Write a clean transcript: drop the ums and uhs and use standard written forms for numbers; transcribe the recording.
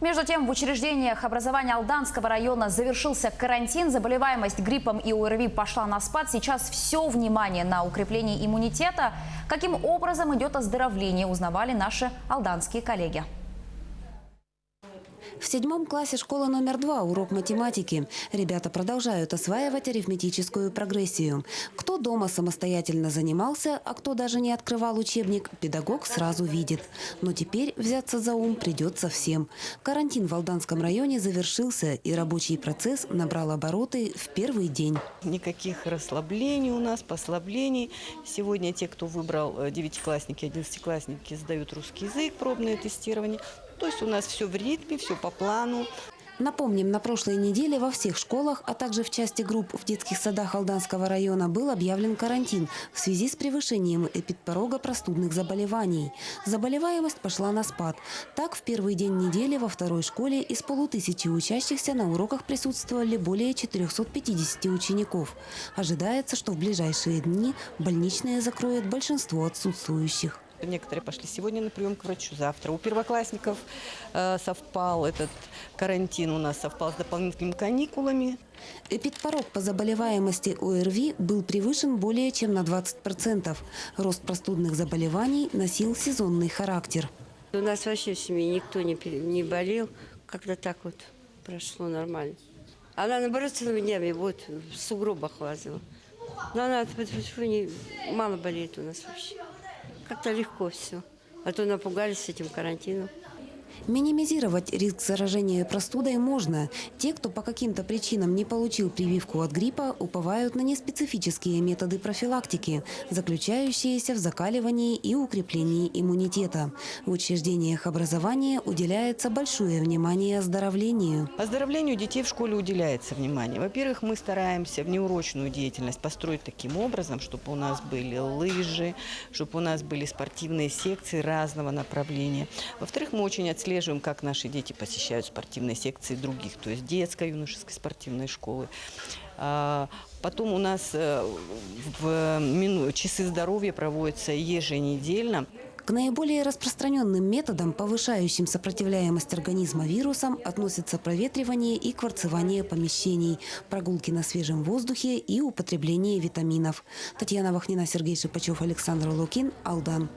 Между тем, в учреждениях образования Алданского района завершился карантин. Заболеваемость гриппом и ОРВИ пошла на спад. Сейчас все внимание на укрепление иммунитета. Каким образом идет оздоровление, узнавали наши алданские коллеги. В 7 классе школы номер 2 урок математики. Ребята продолжают осваивать арифметическую прогрессию. Кто дома самостоятельно занимался, а кто даже не открывал учебник, педагог сразу видит. Но теперь взяться за ум придется всем. Карантин в Алданском районе завершился, и рабочий процесс набрал обороты в первый день. Никаких расслаблений у нас, послаблений. Сегодня те, кто выбрал, 9-классники, 11-классники, сдают русский язык, пробное тестирование. То есть у нас все в ритме, все по плану. Напомним, на прошлой неделе во всех школах, а также в части групп в детских садах Алданского района был объявлен карантин в связи с превышением эпидпорога простудных заболеваний. Заболеваемость пошла на спад. Так, в первый день недели во второй школе из 500 учащихся на уроках присутствовали более 450 учеников. Ожидается, что в ближайшие дни больничные закроют большинство отсутствующих. Некоторые пошли сегодня на прием к врачу, завтра. У первоклассников совпал этот карантин, у нас совпал с дополнительными каникулами. Эпидпорог по заболеваемости ОРВИ был превышен более чем на 20%. Рост простудных заболеваний носил сезонный характер. У нас вообще в семье никто не болел, как-то так вот прошло нормально. Она, наоборот, целыми днями вот в сугробах лазила. Но она мало болеет у нас вообще. Как-то легко все. А то напугались с этим карантином. Минимизировать риск заражения простудой можно. Те, кто по каким-то причинам не получил прививку от гриппа, уповают на неспецифические методы профилактики, заключающиеся в закаливании и укреплении иммунитета. В учреждениях образования уделяется большое внимание оздоровлению. Оздоровлению детей в школе уделяется внимание. Во-первых, мы стараемся внеурочную деятельность построить таким образом, чтобы у нас были лыжи, чтобы у нас были спортивные секции разного направления. Во-вторых, мы очень отслеживаем, как наши дети посещают спортивные секции других, то есть детской, юношеской спортивной школы. Потом у нас часы здоровья проводятся еженедельно. К наиболее распространенным методам, повышающим сопротивляемость организма вирусам, относятся проветривание и кварцевание помещений, прогулки на свежем воздухе и употребление витаминов. Татьяна Вахнина, Сергей Шипачев, Александр Лукин, Алдан.